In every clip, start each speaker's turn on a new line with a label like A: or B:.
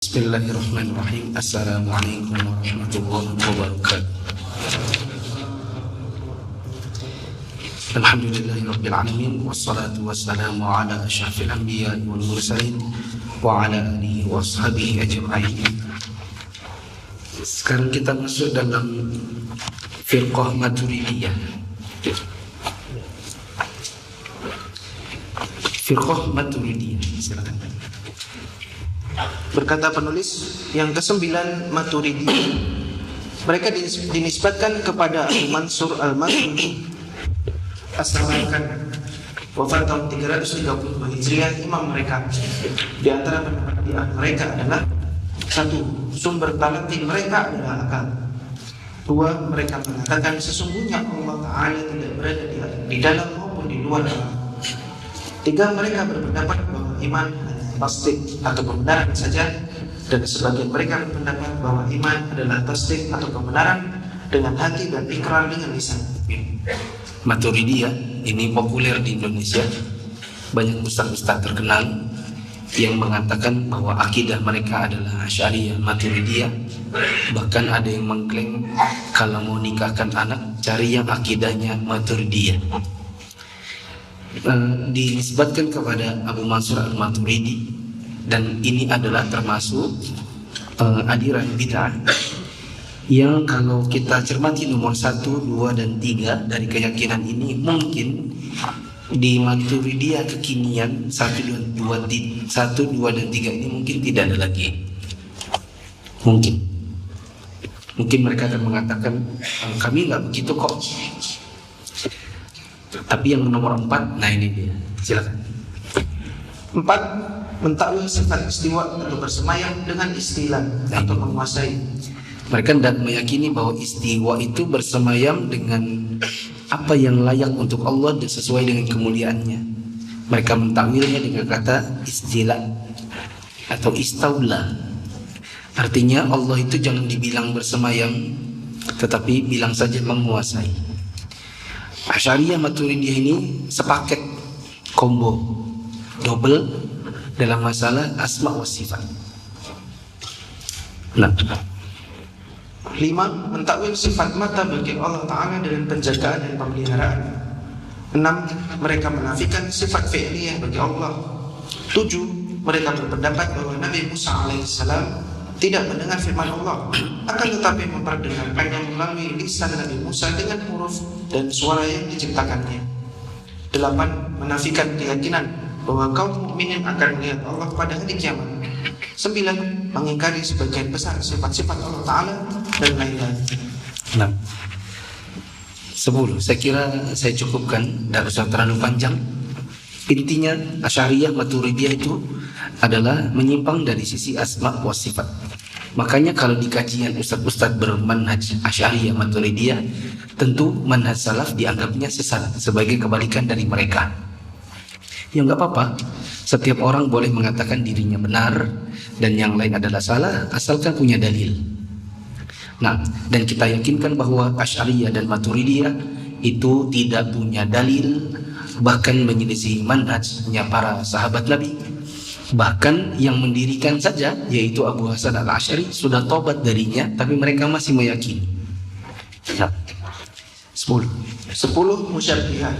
A: Bismillahirrahmanirrahim. Assalamualaikum warahmatullahi wabarakatuh. Alhamdulillahirabbil alamin wassalatu wassalamu ala asyrafil anbiya'i wal mursalin wa ala alihi wa ashabihi ajma'in. Sekarang kita masuk dalam firqah Maturidiyah. Firqah Maturidiyah, silakan.
B: Berkata penulis, yang kesembilan Maturidiyah. Mereka dinisbatkan kepada Abu Mansur al-Maturidi, asalkan wafat tahun 332 Hijriah. Imam mereka, di antara pendapat mereka adalah: satu, sumber talatin mereka adalah akal. Dua, mereka mengatakan sesungguhnya Allah Ta'ala tidak berada di dalam maupun di luar alam. Tiga, mereka berpendapat bahwa iman tasdik atau kebenaran saja, dan sebagian mereka berpendapat bahwa iman adalah tasdik atau kebenaran dengan hati dan ikrar dengan lisan.
A: Maturidiyah ini populer di Indonesia. Banyak ustaz-ustaz terkenal yang mengatakan bahwa akidah mereka adalah Asy'ariyah Maturidiyah. Bahkan ada yang mengklaim kalau mau nikahkan anak, cari yang akidahnya Maturidiyah. Dinisbatkan kepada Abu Mansur al-Maturidi, dan ini adalah termasuk aliran bid'ah yang kalau kita cermati nomor 1, 2, dan 3 dari keyakinan ini, mungkin di Maturidiyah kekinian 1, 2, dan 3 ini mungkin tidak ada lagi. Mungkin mereka akan mengatakan kami nggak begitu kok. Tapi yang nomor 4, nah ini dia, silakan.
B: 4, mentakwil sifat istiwa atau bersemayam dengan istilah atau menguasai.
A: Mereka tidak meyakini bahwa istiwa itu bersemayam dengan apa yang layak untuk Allah dan sesuai dengan kemuliaannya. Mereka mentakwilnya dengan kata istilah atau istaula. Artinya Allah itu jangan dibilang bersemayam, tetapi bilang saja menguasai. Asy'ariyah Maturidiyah ini sepaket, combo, double dalam masalah asma wa sifat. Nah,
B: 5, mentakwil sifat mata bagi Allah Ta'ala dengan penjagaan dan pemeliharaan. 6, mereka menafikan sifat fi'liyah bagi Allah. 7, mereka berpendapat bahwa Nabi Musa alaihissalam tidak mendengar firman Allah, akan tetapi memperdengarkannya melalui lisan Nabi Musa dengan huruf dan suara yang diciptakannya. 8, menafikan keyakinan bahwa kaum mukminin akan melihat Allah pada hari kiamat. 9, mengingkari sebagian besar sifat-sifat Allah Ta'ala dan lain-lain.
A: 10, saya kira saya cukupkan, tidak usah terlalu panjang. Intinya Asy'ariyah Maturidiyah itu adalah menyimpang dari sisi asma wa sifat. Makanya kalau di kajian ustaz-ustaz bermanhaj Asy'ariyah Maturidiyah, tentu manhaj salaf dianggapnya sesat sebagai kebalikan dari mereka. Ya nggak apa-apa, setiap orang boleh mengatakan dirinya benar dan yang lain adalah salah, asalkan punya dalil. Nah, dan kita yakinkan bahwa Asy'ariyah dan Maturidiyah itu tidak punya dalil, bahkan menyelisih manhajnya para sahabat Nabi. Bahkan yang mendirikan saja, yaitu Abu Hasan al-Asy'ari, sudah tobat darinya, tapi mereka masih meyakini. Nah, 10,
B: Musyabbihah.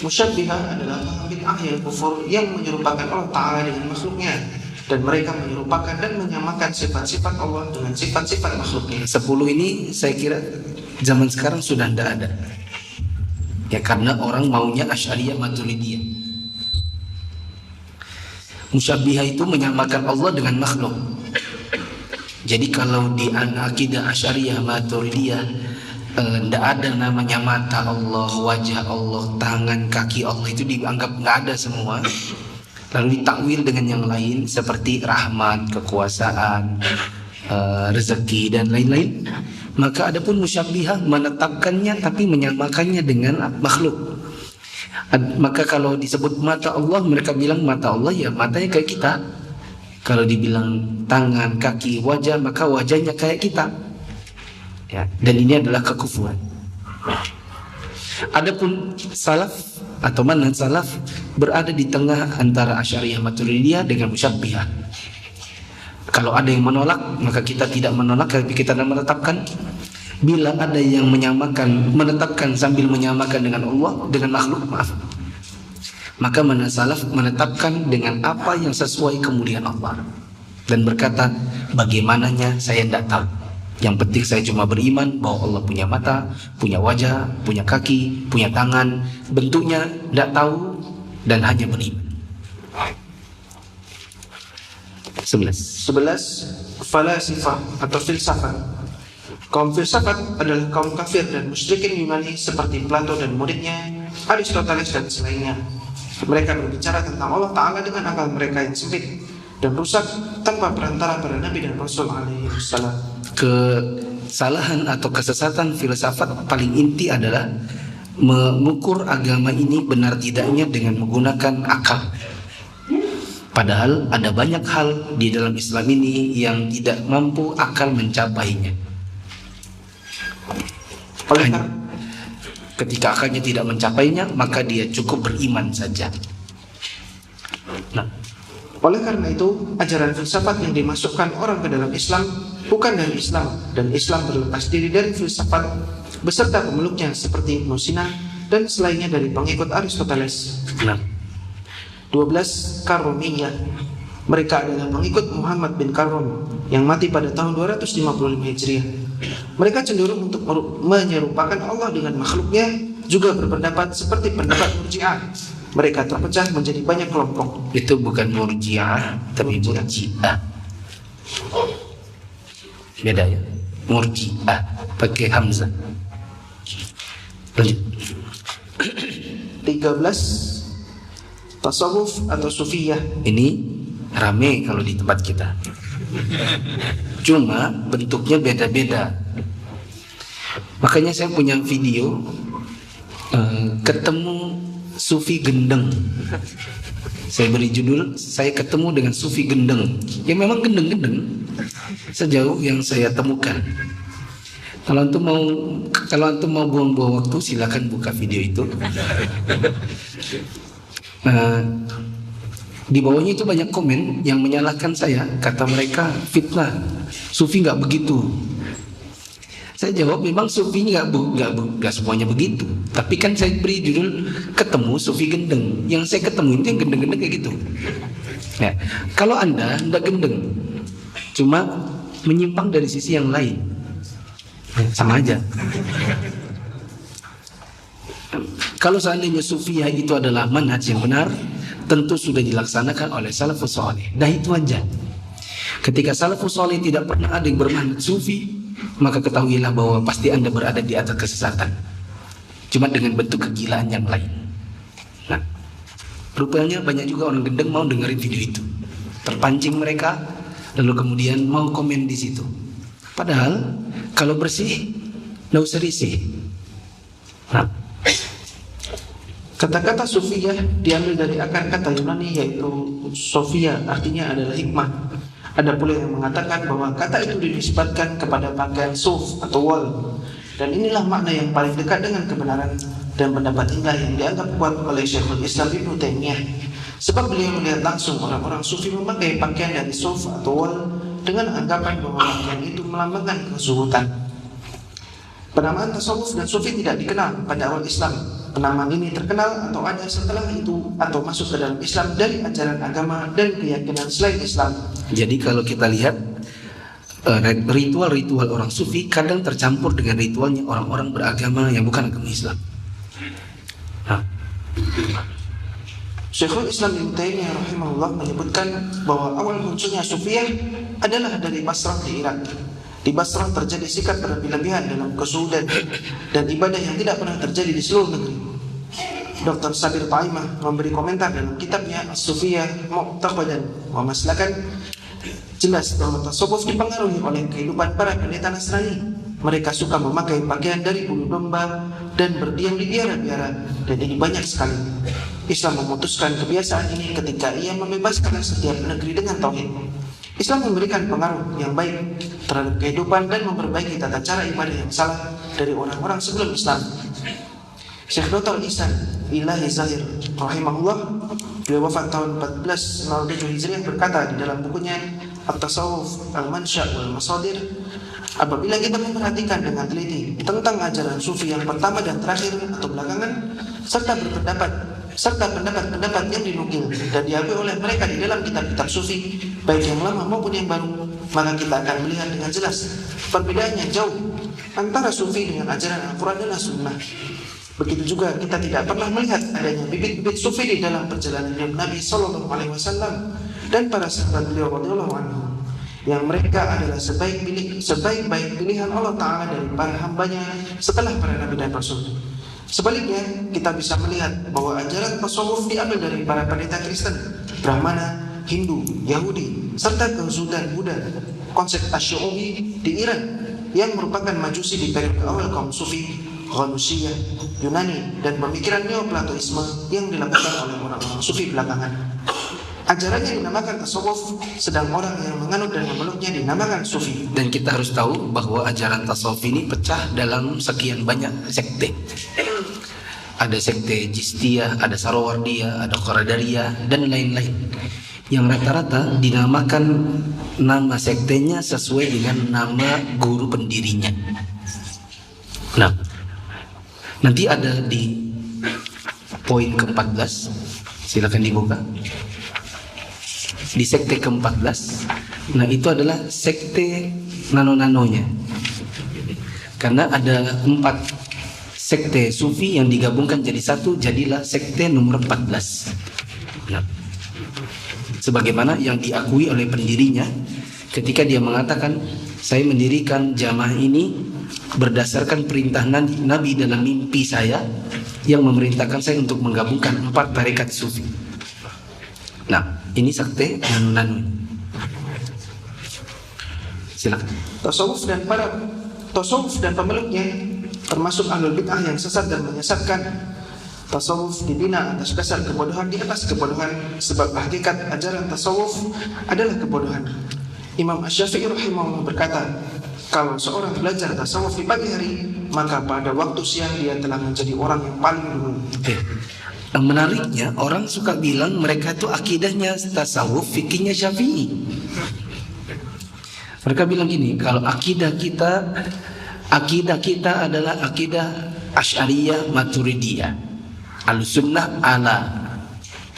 B: Musyabbihah adalah bid'ah yang kufur yang menyerupakan Allah Ta'ala dengan makhluknya, dan mereka menyerupakan dan menyamakan sifat-sifat Allah dengan sifat-sifat makhluknya.
A: 10 ini saya kira zaman sekarang sudah tidak ada. Ya karena orang maunya Asy'ariyah Maturidiyah. Musyabbihah itu menyamakan Allah dengan makhluk. Jadi kalau di akidah Asy'ariyah Maturidiyah tidak ada namanya mata Allah, wajah Allah, tangan, kaki Allah, itu dianggap nggak ada semua. Lalu ditakwil dengan yang lain seperti rahmat, kekuasaan, rezeki dan lain-lain. Maka adapun musyabbihah menetapkannya tapi menyamakannya dengan makhluk. Maka kalau disebut mata Allah, mereka bilang mata Allah ya matanya kayak kita. Kalau dibilang tangan, kaki, wajah, maka wajahnya kayak kita. Ya, dan ini adalah kekufuran. Adapun salaf atau manhaj salaf berada di tengah antara Asy'ariyah Maturidiyah dengan Musyabbihah. Kalau ada yang menolak, maka kita tidak menolak, tapi kita menetapkan. Bila ada yang menetapkan sambil menyamakan dengan Allah, dengan makhluk, maka mana salaf menetapkan dengan apa yang sesuai kemuliaan Allah dan berkata, bagaimananya saya tidak tahu. Yang penting saya cuma beriman bahwa Allah punya mata, punya wajah, punya kaki, punya tangan, bentuknya tidak tahu dan hanya beriman.
B: 11. Falasifah atau filsafat. Kaum filsafat adalah kaum kafir dan musyrikin Yunani seperti Plato dan muridnya, Aristoteles dan selainnya. Mereka berbicara tentang Allah Ta'ala dengan akal mereka yang sempit dan rusak tanpa perantara para Nabi dan Rasul alaihi wassalam. Kesalahan atau kesesatan filsafat paling inti adalah mengukur agama ini benar tidaknya dengan menggunakan akal. Padahal ada banyak hal di dalam Islam ini yang tidak mampu akal mencapainya. Ketika akalnya tidak mencapainya, maka dia cukup beriman saja. Nah, oleh karena itu, ajaran filsafat yang dimasukkan orang ke dalam Islam bukan dari Islam, dan Islam berlepas diri dari filsafat beserta pemeluknya seperti Ibnu Sina dan selainnya dari pengikut Aristoteles.
A: nah,
B: 12. Karomiyah. Mereka adalah pengikut Muhammad bin Karom yang mati pada tahun 255 Hijriah. Mereka cenderung untuk menyerupakan Allah dengan makhluknya, juga berpendapat seperti pendapat Murji'ah. Mereka terpecah menjadi banyak kelompok.
A: itu bukan murjiah, tapi murjiah. Beda ya. Murjiah pakai hamzah. Lanjut.
B: 13. Tasawuf atau sufiyah.
A: Ini rame kalau di tempat kita. Cuma bentuknya beda-beda. Makanya saya punya video ketemu Sufi Gendeng. Saya beri judul, saya ketemu dengan Sufi Gendeng. Ya memang gendeng-gendeng sejauh yang saya temukan. Kalau antum mau buang-buang waktu, silakan buka video itu. Di bawahnya itu banyak komen yang menyalahkan saya. Kata mereka fitnah, Sufi nggak begitu. Saya jawab memang Sufi nggak semuanya begitu. Tapi kan saya beri judul ketemu Sufi Gendeng. Yang saya ketemu itu yang gendeng-gendeng kayak gitu. Ya, kalau Anda nggak gendeng, cuma menyimpang dari sisi yang lain, sama aja. Kalau seandainya Sufiyah itu adalah manhaj yang benar, tentu sudah dilaksanakan oleh salafus saleh. Dah itu aja. Ketika salafus saleh tidak pernah ada yang bermanhaj Sufi, maka ketahuilah bahwa pasti Anda berada di atas kesesatan, cuma dengan bentuk kegilaan yang lain. Nah, rupanya banyak juga orang gendeng mau dengerin video itu, terpancing mereka, lalu kemudian mau komen di situ. Padahal kalau bersih, nggak usah risih. Nah,
B: kata-kata sufiyah diambil dari akar kata Yunani yaitu sofia, artinya adalah hikmah. Ada pula yang mengatakan bahwa kata itu dinisbatkan kepada pakaian suf atau wal. Dan inilah makna yang paling dekat dengan kebenaran dan pendapat inilah yang dianggap kuat oleh Syekhul Islam Ibnu Taimiyah. Sebab beliau melihat langsung orang-orang sufi memakai pakaian dari suf atau wal dengan anggapan bahwa pakaian itu melambangkan kesubutan. Penamaan tasawuf dan sufi tidak dikenal pada awal Islam. Penamaan ini terkenal atau ada setelah itu atau masuk ke dalam Islam dari ajaran agama dan keyakinan selain Islam.
A: Jadi kalau kita lihat ritual-ritual orang sufi kadang tercampur dengan ritualnya orang-orang beragama yang bukan agama Islam. Nah,
B: Syekhul Islam Ibnu Taimiyah rahimahullah menyebutkan bahwa awal munculnya sufiyah adalah dari Basrah di Irak. Di Basrah terjadi sikap berlebih-lebihan dalam kesuudan dan ibadah yang tidak pernah terjadi di seluruh negeri. Dr. Sabir Taimah memberi komentar dalam kitabnya As-Sufiyah Mu'taqadan wa Maslakan, jelas bahwa tasawuf dipengaruhi oleh kehidupan para pendeta Nasrani. Mereka suka memakai pakaian dari bulu domba dan berdiam di biara-biara, dan ini banyak sekali. Islam memutuskan kebiasaan ini ketika ia membebaskan setiap negeri dengan tauhid. Islam memberikan pengaruh yang baik terhadap kehidupan dan memperbaiki tata cara ibadah yang salah dari orang-orang sebelum Islam. Syekh Dr. Ihsan Ilahi Zahir rahimahullah, beliau wafat tahun 1407 Hijriah, berkata di dalam bukunya At-Tasawuf Al-Mansya' wal Masadir, apabila kita memperhatikan dengan teliti tentang ajaran sufi yang pertama dan terakhir atau belakangan, serta pendapat-pendapat yang dinukil dan diakui oleh mereka di dalam kitab-kitab sufi, baik yang lama maupun yang baru, maka kita akan melihat dengan jelas perbedaan yang jauh antara sufi dengan ajaran Al-Quran dan As-Sunnah. Begitu juga kita tidak pernah melihat adanya bibit-bibit sufi di dalam perjalanan hidup Nabi SAW dan para sahabat beliau radhiyallahu anhum, yang mereka adalah sebaik-baik pilihan Allah Ta'ala dari para hambanya setelah para nabi dan rasul. Sebaliknya, kita bisa melihat bahwa ajaran tasawuf diambil dari para pendeta Kristen, Brahmana, Hindu, Yahudi, serta kezuhudan Buddha, konsep Asy'ari di Iran yang merupakan majusi di periode awal kaum sufi, Ghanusiyah, Yunani, dan pemikiran Neoplatoisme yang dilakukan oleh orang-orang sufi belakangan. Ajarannya dinamakan tasawuf, sedang orang yang menganut dan memeluknya dinamakan sufi.
A: Dan kita harus tahu bahwa ajaran tasawuf ini pecah dalam sekian banyak sekte. Ada sekte Jistiyah, ada Sarawardiyah, ada Qadariyah, dan lain-lain, yang rata-rata dinamakan nama sektenya sesuai dengan nama guru pendirinya. Nah, nanti ada di poin ke-14, silakan dibuka. Di sekte ke-14, nah itu adalah sekte nano-nanonya, karena ada 4 sekte sufi yang digabungkan jadi satu, jadilah sekte nomor 14. Nah, sebagaimana yang diakui oleh pendirinya ketika dia mengatakan, saya mendirikan jamaah ini berdasarkan perintah Nabi dalam mimpi saya yang memerintahkan saya untuk menggabungkan 4 tarekat sufi. Nah, ini sekte nano-nano. Silakan.
B: Tasawuf dan pemeluknya termasuk ahlul bid'ah yang sesat dan menyesatkan. Tasawuf dibina atas dasar kebodohan di atas kebodohan, sebab hakikat ajaran tasawuf adalah kebodohan. Imam Asy-Syafi'i rahimahullah berkata, kalau seorang belajar tasawuf di pagi hari, maka pada waktu siang dia telah menjadi orang yang paling dulu.
A: Yang menariknya, orang suka bilang mereka itu akidahnya tasawuf, fikihnya Syafi'i. Mereka bilang gini, kalau akidah kita adalah akidah Asy'ariyah Maturidiyah, Ahlussunnah ala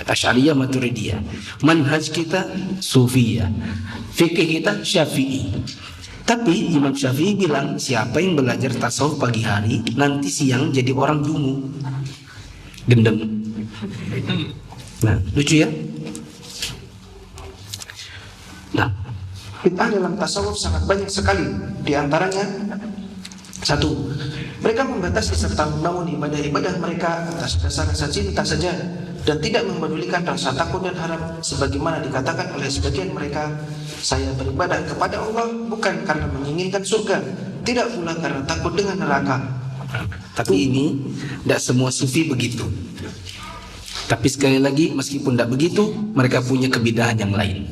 A: Asy'ariyah Maturidiyah. Manhaj kita Sufiyah, fikih kita Syafi'i. Tapi Imam Syafi'i bilang, siapa yang belajar tasawuf pagi hari, nanti siang jadi orang dungu, gendeng. Nah, lucu ya. Nah,
B: bid'ah dalam tasawuf sangat banyak sekali. Di antaranya, 1. Mereka membatasi serta membangun ibadah-ibadah mereka atas dasar rasa cinta saja dan tidak memedulikan rasa takut dan harap, sebagaimana dikatakan oleh sebagian mereka, saya beribadah kepada Allah bukan karena menginginkan surga, tidak pula karena takut dengan neraka.
A: Tapi ini tidak semua sufi begitu. Tapi sekali lagi, meskipun tidak begitu, mereka punya kebidahan yang lain.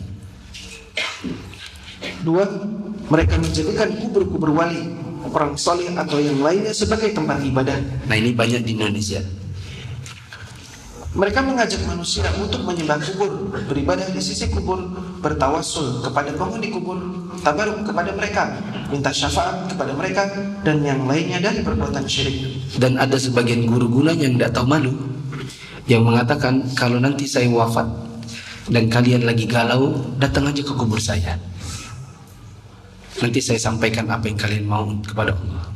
B: 2. Mereka menjadikan kubur-kubur wali, orang soleh atau yang lainnya sebagai tempat ibadah.
A: Nah, ini banyak di Indonesia.
B: Mereka mengajak manusia untuk menyembah kubur, beribadah di sisi kubur, bertawassul kepada penghuni kubur, tabaruk kepada mereka, minta syafaat kepada mereka, dan yang lainnya dari perbuatan syirik.
A: Dan ada sebagian guru guna yang tidak tahu malu, yang mengatakan, kalau nanti saya wafat dan kalian lagi galau, datang aja ke kubur saya, nanti saya sampaikan apa yang kalian mau kepada Allah.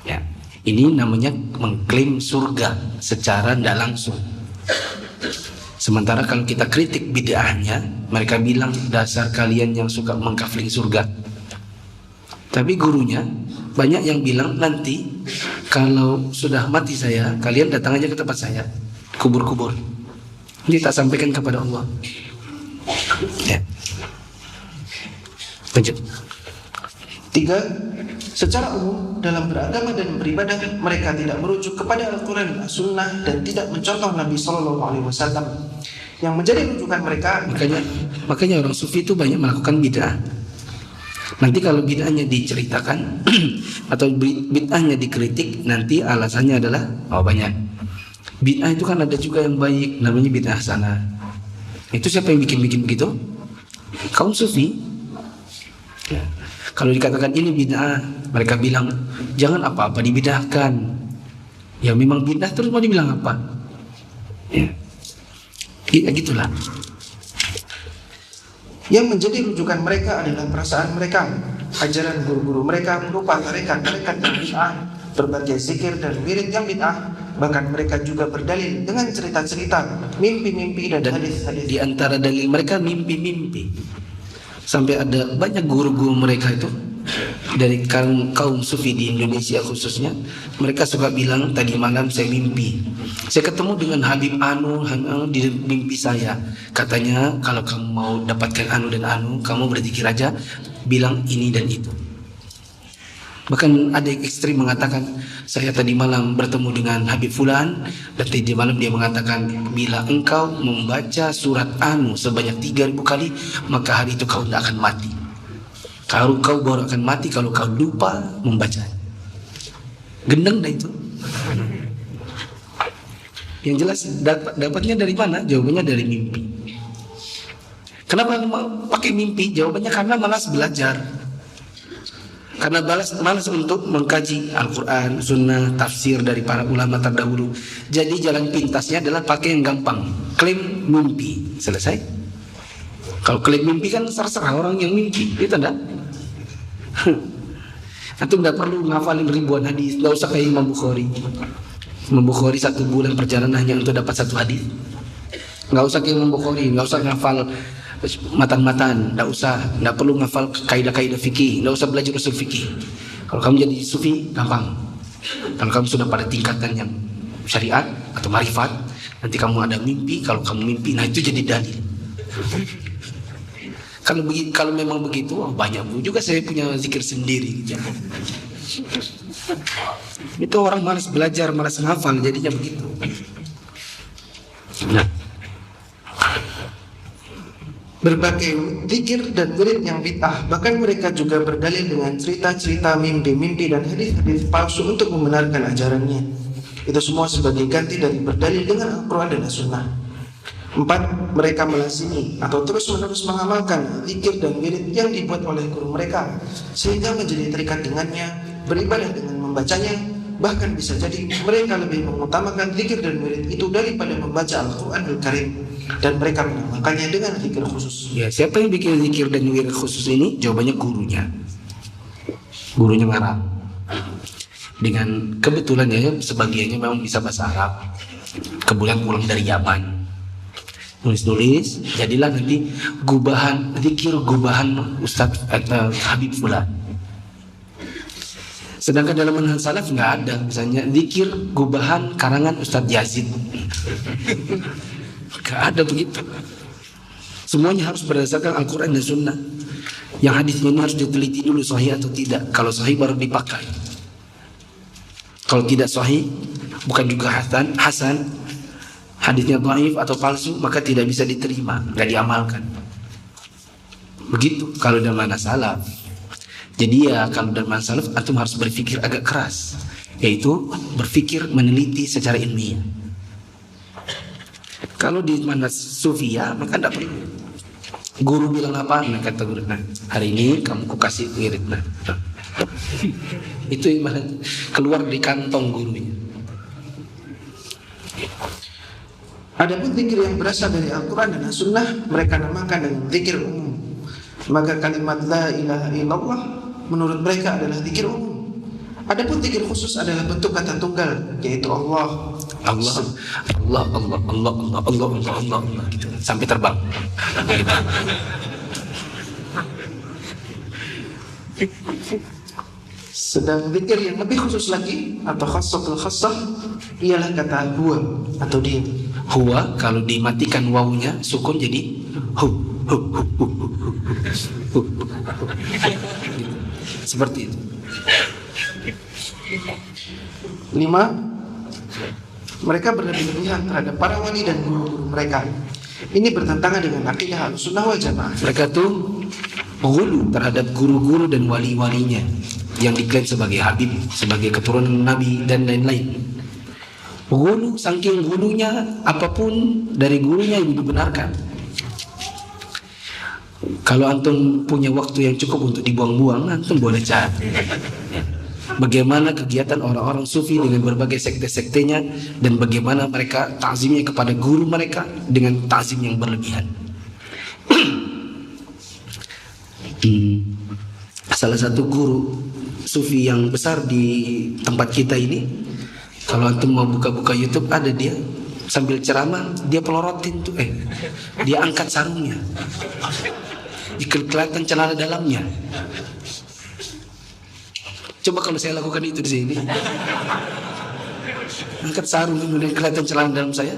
A: Ya, ini namanya mengklaim surga secara tidak langsung. Sementara kalau kita kritik bid'ahnya, mereka bilang dasar kalian yang suka mengkafling surga. Tapi gurunya banyak yang bilang, nanti kalau sudah mati saya, kalian datang aja ke tempat saya, kubur-kubur, ini tak sampaikan kepada Allah. Ya. Lanjut.
B: 3. Secara umum dalam beragama dan beribadah, mereka tidak merujuk kepada Al-Quran, Sunnah, dan tidak mencontoh Nabi SAW yang menjadi rujukan mereka.
A: Makanya orang sufi itu banyak melakukan bid'ah. Nanti kalau bid'ahnya diceritakan atau bid'ahnya dikritik, nanti alasannya adalah, oh banyak bid'ah itu kan ada juga yang baik, namanya bid'ah hasanah. Itu siapa yang bikin begitu? kaum sufi. Ya. Kalau dikatakan ini bid'ah, mereka bilang jangan apa-apa dibid'ahkan. Ya memang bid'ah terus mau dibilang apa? Ya. Gitulah.
B: Yang menjadi rujukan mereka adalah perasaan mereka. Ajaran guru-guru mereka berupa tarekat-tarekat yang bid'ah, berbagai zikir dan wirid yang bid'ah. Bahkan mereka juga berdalil dengan cerita-cerita, mimpi-mimpi dan hadis-hadis.
A: Di antara dalil mereka mimpi-mimpi. Sampai ada banyak guru-guru mereka itu dari kaum sufi di Indonesia khususnya, mereka suka bilang tadi malam saya mimpi, saya ketemu dengan Habib Anu di mimpi saya. Katanya kalau kamu mau dapatkan Anu dan Anu, kamu berzikir aja, bilang ini dan itu. Bahkan ada yang ekstrim mengatakan saya tadi malam bertemu dengan Habib Fulan, dan tadi malam dia mengatakan bila engkau membaca surat Anu sebanyak 3.000 kali, maka hari itu kau tidak akan mati. Kalau kau baru akan mati kalau kau lupa membaca. Gendeng dah itu. Yang jelas dapatnya dari mana? Jawabannya dari mimpi. Kenapa pakai mimpi? Jawabannya karena malas belajar. Karena malas untuk mengkaji Al-Quran, Sunnah, tafsir dari para ulama terdahulu. Jadi jalan pintasnya adalah pakai yang gampang, klaim mimpi. Selesai. Kalau klaim mimpi kan serah orang yang mimpi, itu enggak. Antum enggak perlu ngafalin ribuan hadis, enggak usah kayak Imam Bukhari. Imam Bukhari 1 bulan perjalanan hanya untuk dapat 1 hadis. Enggak usah kayak Imam Bukhari, enggak usah ngafal matan-matan, enggak perlu ngafal kaidah-kaidah fikih, enggak usah belajar usul fikih. Kalau kamu jadi sufi gampang. Kalau kamu sudah pada tingkatan yang syariat atau marifat, nanti kamu ada mimpi, kalau kamu mimpi, nah itu jadi dalil. Kalau memang begitu, banyak juga saya punya zikir sendiri. Itu orang malas belajar, malas ngafal, jadinya begitu. Nah,
B: berbagai zikir dan wirid yang bid'ah. Bahkan mereka juga berdalil dengan cerita-cerita, mimpi-mimpi dan hadis-hadis palsu untuk membenarkan ajarannya. Itu semua sebagai ganti dari berdalil dengan Al-Quran dan As-Sunnah. 4. Mereka melazimi atau terus-menerus mengamalkan zikir dan wirid yang dibuat oleh guru mereka, sehingga menjadi terikat dengannya, beribadah dengan membacanya. Bahkan bisa jadi mereka lebih mengutamakan zikir dan wirid itu daripada membaca Al-Quranul Karim, dan mereka menamakannya dengan zikir khusus.
A: Ya, siapa yang bikin zikir dan wirid khusus ini? Jawabannya gurunya. Gurunya ngarang. Dengan kebetulan ya, sebagiannya memang bisa bahasa Arab. Kebetulan pulang dari Yaman. Nulis-nulis, jadilah nanti zikir gubahan Ustadz Habib Fulan. Sedangkan dalam manhaj salaf nggak ada, misalnya zikir gubahan karangan Ustadz Yazid. Nggak ada begitu. Semuanya harus berdasarkan Al-Quran dan Sunnah. Yang hadisnya ini harus diteliti dulu sahih atau tidak. Kalau sahih baru dipakai. Kalau tidak sahih, bukan juga hasan, hadisnya dhaif atau palsu, maka tidak bisa diterima, nggak diamalkan. Begitu kalau dalam manhaj salaf. Jadi ya kalau dalam manhaj salaf antum harus berpikir agak keras, yaitu berpikir meneliti secara ilmiah. Kalau di manhaj sufi ya maka tidak perlu. Guru bilang apa? Nah, kata guru, nah hari ini kamu kasih wirid, nah. Itu keluar di kantong gurunya.
B: Adapun zikir yang berasal dari Al-Quran dan As-Sunnah mereka namakan dengan zikir umum. Maka kalimat la ilaha illallah menurut mereka adalah zikir umum. Adapun zikir khusus adalah bentuk kata tunggal, yaitu Allah gitu,
A: sampai terbang.
B: Sedang zikir yang lebih khusus lagi atau khassatul khassah ialah kata huwa atau dia.
A: Huwa kalau dimatikan wawunya sukun jadi hu. Seperti itu.
B: 5. Mereka berlebihan terhadap para wali dan guru-guru mereka. Ini bertentangan dengan akidah Ahlussunnah wal Jamaah.
A: Mereka tuh menghulu terhadap guru-guru dan wali-walinya yang diklaim sebagai habib, sebagai keturunan Nabi dan lain-lain. Guru, saking gurunya apapun dari gurunya yang dibenarkan. Kalau antum punya waktu yang cukup untuk dibuang-buang, antum boleh cari bagaimana kegiatan orang-orang sufi dengan berbagai sekte-sektenya, dan bagaimana mereka ta'zimnya kepada guru mereka dengan ta'zim yang berlebihan. Salah satu guru sufi yang besar di tempat kita ini, kalau antum mau buka-buka YouTube, ada dia sambil ceramah, dia pelorotin tuh, dia angkat sarungnya, kelihatan celana dalamnya. Coba kalau saya lakukan itu di sini, angkat sarung kemudian kelihatan celana dalam saya,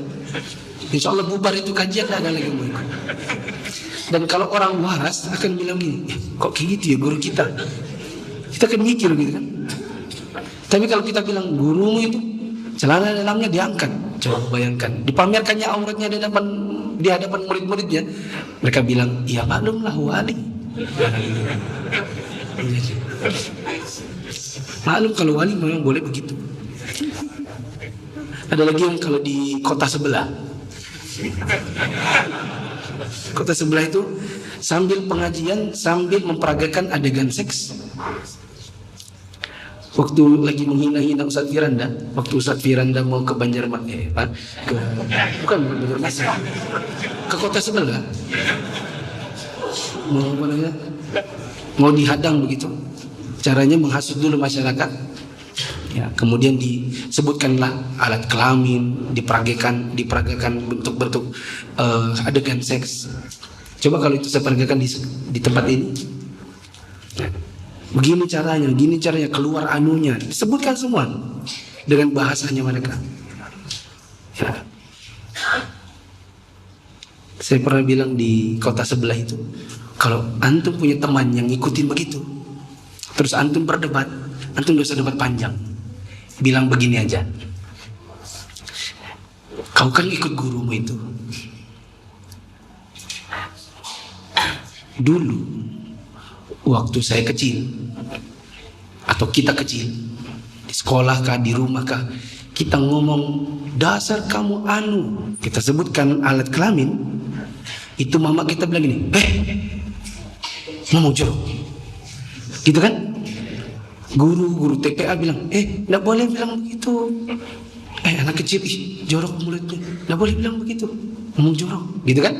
A: insya Allah bubar itu kajian, tidak ada lagi mau ikut. Dan kalau orang waras akan bilang gini, kok kayak gitu ya guru kita? Kita akan mikir gitu kan. Tapi kalau kita bilang gurumu itu celana dalamnya diangkat, coba bayangkan, dipamerkannya auratnya di hadapan murid-muridnya, mereka bilang, ya maklumlah wali. Maklum kalau wali memang boleh begitu. Ada lagi yang kalau di kota sebelah. Kota sebelah itu sambil pengajian, sambil memperagakan adegan seks. Waktu lagi menghina-hina Ustadz Firanda, waktu Ustadz Firanda mau ke Banjarmasin, bukan Banjarmasin, ke kota sebelah, mau dihadang begitu. Caranya menghasut dulu masyarakat, ya, kemudian disebutkanlah alat kelamin, diperagakan bentuk-bentuk adegan seks. Coba kalau itu saya peragakan di tempat ini, begini caranya keluar anunya, disebutkan semua dengan bahasanya mereka. Ya. Saya pernah bilang di kota sebelah itu, kalau antum punya teman yang ngikutin begitu, terus antum berdebat, antum gak usah debat panjang, bilang begini aja, kau kan ikut gurumu itu. Dulu waktu saya kecil atau kita kecil, di sekolah kah, di rumah kah, kita ngomong dasar kamu anu, kita sebutkan alat kelamin, itu mama kita bilang gini, ngomong jorok, gitu kan? Guru TPA bilang, nggak boleh bilang begitu. Anak kecil, jorok mulutnya, nggak boleh bilang begitu, ngomong jorok, gitu kan?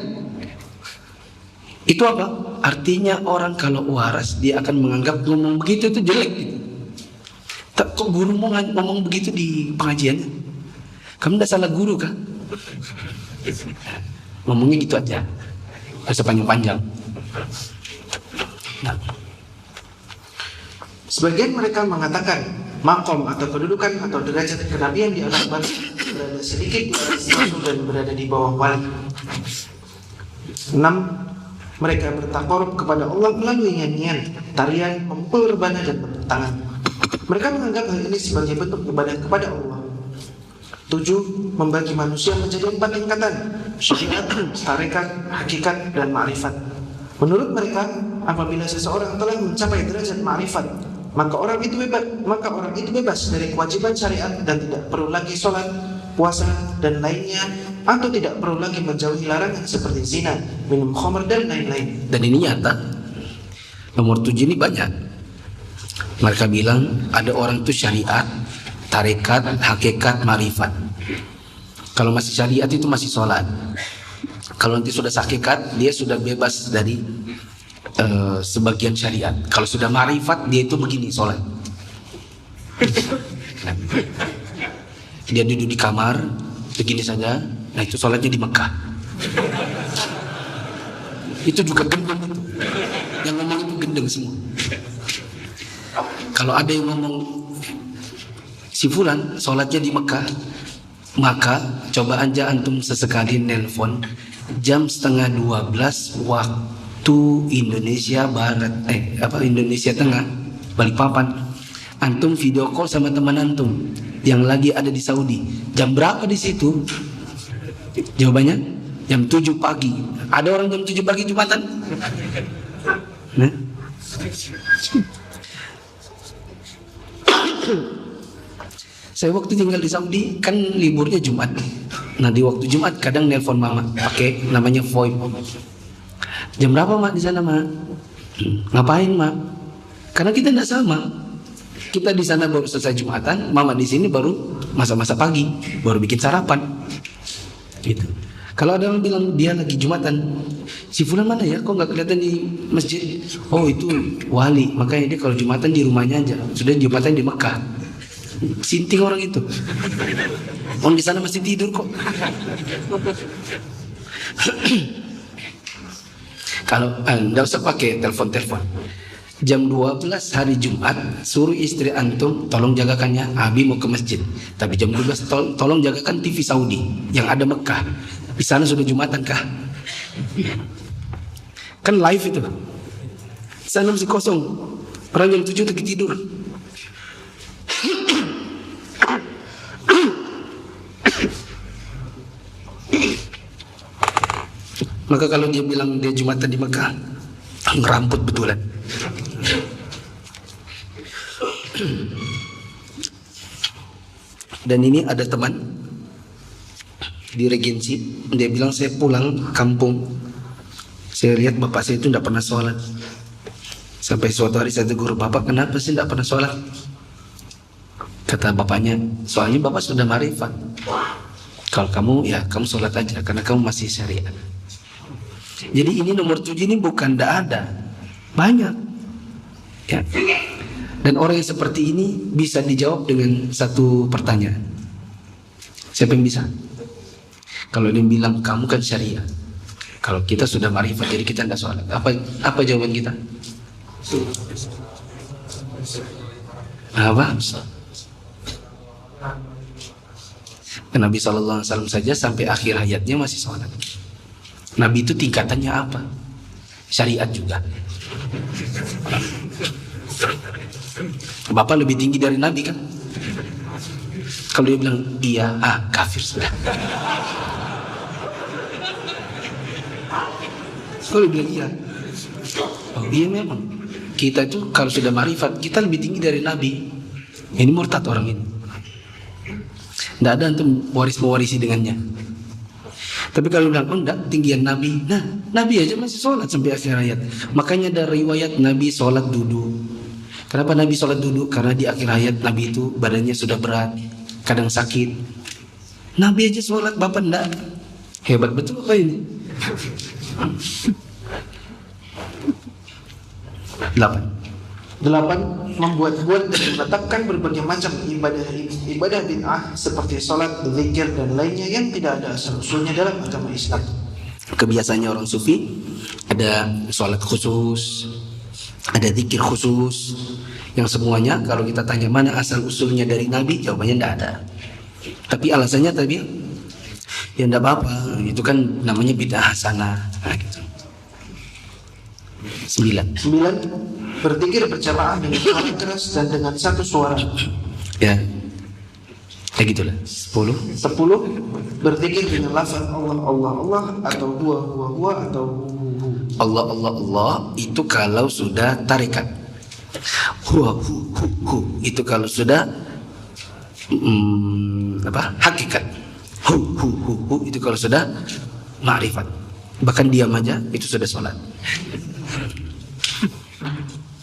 A: Itu apa? Artinya orang kalau waras, dia akan menganggap ngomong begitu itu jelek. Gitu. Kok guru mau ngomong begitu di pengajiannya? Kamu udah salah guru kan? Ngomongnya gitu aja, nggak usah panjang-panjang. Nah.
B: Sebagian mereka mengatakan makom atau kedudukan atau derajat kenabian di atas batu berada sedikit di atas rasul dan berada di bawah wali. 6. Mereka bertakarub kepada Allah melalui nyanyian, tarian, memukul rebana dan bertangan. Mereka menganggap hal ini sebagai bentuk ibadah kepada Allah. 7. Membagi manusia menjadi 4 tingkatan: syariat, tarekat, hakikat, dan ma'rifat. Menurut mereka, apabila seseorang telah mencapai derajat ma'rifat, maka orang itu bebas dari kewajiban syariat dan tidak perlu lagi sholat, puasa, dan lainnya, atau tidak perlu lagi menjauhi larangan seperti zina, minum khamr, dan lain-lain.
A: Dan ini nyata. Nomor 7 ini banyak. Mereka bilang ada orang itu syariat, tarekat, hakikat, marifat. Kalau masih syariat itu masih sholat. Kalau nanti sudah hakikat, dia sudah bebas dari sebagian syariat. Kalau sudah marifat, dia itu begini sholat. Dia duduk di kamar begini saja. Nah itu sholatnya di Mekah. Itu juga gendeng itu. Yang ngomong itu gendeng semua. Kalau ada yang ngomong si fulan sholatnya di Mekah, maka coba aja antum sesekali nelpon jam 11:30 waktu Indonesia Barat, Indonesia Tengah, Balikpapan. Antum video call sama teman antum yang lagi ada di Saudi. Jam berapa di situ? Jawabannya jam 7 pagi. Ada orang jam 7 pagi Jumatan? Nah. Saya waktu tinggal di Saudi kan liburnya Jumat. Nah di waktu Jumat kadang nelpon mama pakai namanya VoIP. Jam berapa mak di sana mak? Ngapain mak? Karena kita tidak sama. Kita di sana baru selesai Jumatan, mama di sini baru masa-masa pagi, baru bikin sarapan. Gitu. Kalau ada orang bilang dia lagi Jumatan, si fulan mana ya? Kok nggak kelihatan di masjid? Oh itu wali, makanya dia kalau Jumatan di rumahnya aja. Sudah Jumatan di Mekah. Sinting orang itu. Orang di sana masih tidur kok. Kalau nggak usah pakai telepon. Jam 12 hari Jumat, suruh istri antum tolong jagakannya. Abi mau ke masjid. Tapi jam 12 tolong jagakan TV Saudi yang ada Mekah. Di sana sudah Jumatan kah? Kan live itu. Di sana masih kosong. Orang jam 7 lagi tidur. Maka kalau dia bilang dia Jumatan di Mekah, ngeramput betulan. Dan ini ada teman di Regensi, dia bilang saya pulang kampung, saya lihat bapak saya itu tidak pernah sholat. Sampai suatu hari saya tegur, bapak kenapa sih tidak pernah sholat? Kata bapaknya, soalnya bapak sudah marifat. Kalau kamu ya kamu sholat aja karena kamu masih syariat. Jadi ini nomor 7 ini bukan tidak ada, banyak ya. Dan orang yang seperti ini bisa dijawab dengan satu pertanyaan. Siapa yang bisa? Kalau dia bilang kamu kan syariah, kalau kita sudah marifat jadi kita tidak sholat, apa jawaban kita? Apa? Nabi SAW saja sampai akhir hayatnya masih sholat. Nabi itu tingkatannya apa? Syariat juga. Bapak lebih tinggi dari Nabi kan? Kalau dia bilang iya, kafir sudah. Kalau dia bilang iya, oh iya memang. Kita itu kalau sudah marifat, kita lebih tinggi dari Nabi. Ini murtad orang ini. Tidak ada untuk mewarisi dengannya. Tapi kalau bilang, oh enggak, tinggian Nabi. Nah, Nabi aja masih sholat sampai akhir hayat. Makanya ada riwayat Nabi sholat duduk. Kenapa Nabi sholat duduk? Karena di akhir hayat Nabi itu badannya sudah berat, kadang sakit. Nabi aja sholat, bapak enggak. Hebat betul apa ini?
B: 8. Membuat-buat dan menetapkan berbagai macam ibadah bid'ah seperti sholat, zikir dan lainnya yang tidak ada asal usulnya dalam agama Islam.
A: Kebiasaannya orang sufi, ada sholat khusus, ada zikir khusus, yang semuanya kalau kita tanya mana asal usulnya dari Nabi, jawabannya tidak ada. Tapi alasannya tadi ya tidak apa-apa, itu kan namanya bid'ah hasanah. Nah, gitu. 9.
B: Berzikir berjamaah dengan suara keras dan dengan satu suara.
A: Ya gitulah. 10.
B: Berzikir dengan lafaz Allah Allah Allah atau huwa atau hu.
A: Allah itu kalau sudah tarikat. Huwa hu itu kalau sudah hakikat. Hu itu kalau sudah ma'rifat. Bahkan diam aja itu sudah sholat.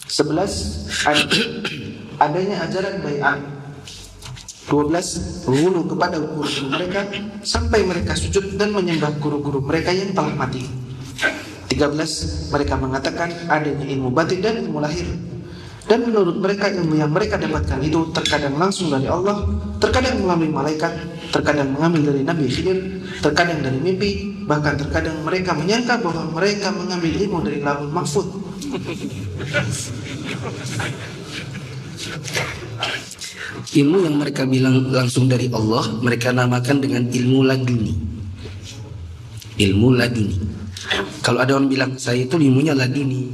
B: 11. Adanya ajaran bai'ah. 12. Berwudu kepada guru-guru mereka sampai mereka sujud dan menyembah guru-guru mereka yang telah mati. 13. Mereka mengatakan adanya ilmu batin dan ilmu lahir. Dan menurut mereka ilmu yang mereka dapatkan itu terkadang langsung dari Allah, terkadang melalui malaikat, terkadang mengambil dari Nabi Khidir, terkadang dari mimpi, bahkan terkadang mereka menyangka bahwa mereka mengambil ilmu dari Lauhul Mahfuz.
A: Ilmu yang mereka bilang langsung dari Allah, mereka namakan dengan ilmu laduni. Ilmu laduni. Kalau ada orang bilang saya itu ilmunya laduni,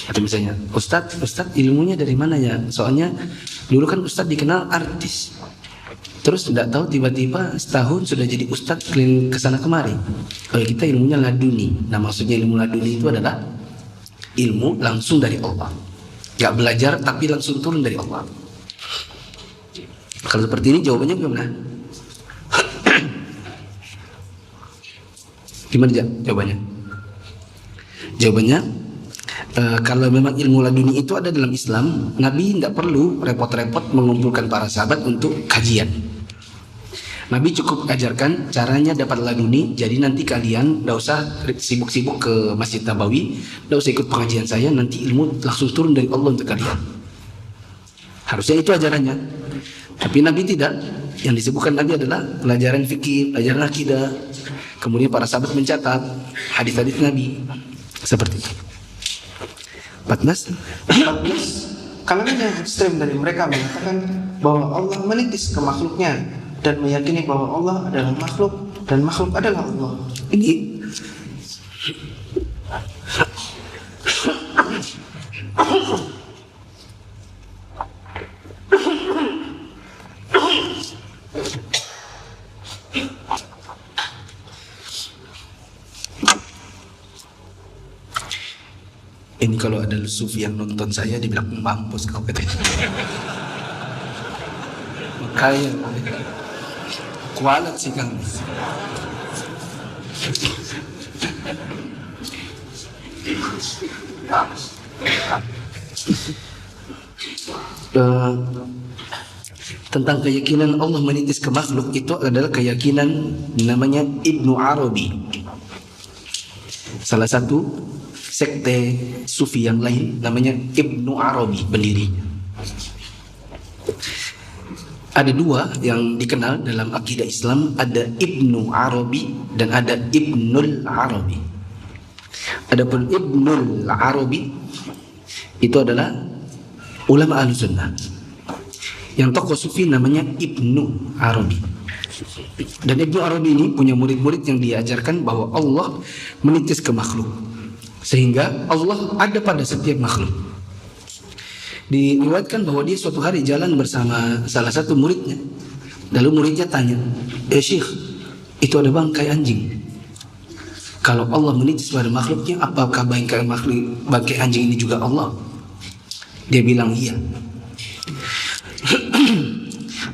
A: atau misalnya Ustadz ilmunya dari mana ya? Soalnya dulu kan Ustadz dikenal artis, terus tidak tahu tiba-tiba setahun sudah jadi Ustadz keliling kesana kemari. Kalau kita ilmunya laduni. Nah maksudnya ilmu laduni itu adalah ilmu langsung dari Allah, gak belajar tapi langsung turun dari Allah. Kalau seperti ini jawabannya gimana? Gimana jawabannya? Jawabannya, kalau memang ilmu laduni itu ada dalam Islam, Nabi tidak perlu repot-repot mengumpulkan para sahabat untuk kajian. Nabi cukup ajarkan caranya dapat laduni. Jadi nanti kalian tidak usah sibuk-sibuk ke Masjid Nabawi, tidak usah ikut pengajian saya, nanti ilmu langsung turun dari Allah untuk kalian. Harusnya itu ajarannya. Tapi Nabi tidak. Yang disebutkan Nabi adalah pelajaran fikih, pelajaran akidah. Kemudian para sahabat mencatat hadis-hadis Nabi seperti itu. 14.
B: Kalangan yang ekstrem dari mereka mengatakan bahwa Allah menitis ke makhluknya dan meyakini bahwa Allah adalah makhluk dan makhluk adalah Allah.
A: Ini kalau ada sufi yang nonton saya dibilang mampus kau katanya. Makanya kualat sih kang. Tentang keyakinan Allah menitis ke makhluk itu adalah keyakinan namanya Ibnu Arabi, salah satu sekte sufi yang lain namanya Ibnu Arabi pendirinya. Ada dua yang dikenal dalam akidah Islam, ada Ibnu Arabi dan ada Ibnul Arabi. Adapun Ibnul Arabi itu adalah ulama Ahlussunnah. Yang tokoh sufi namanya Ibnu Arabi. Dan Ibnu Arabi ini punya murid-murid yang diajarkan bahwa Allah menitis ke makhluk, sehingga Allah ada pada setiap makhluk. Diriwayatkan bahwa dia suatu hari jalan bersama salah satu muridnya. Lalu muridnya tanya, Syekh, itu ada bangkai anjing. Kalau Allah menitis pada makhluknya, apakah bangkai anjing ini juga Allah? Dia bilang iya.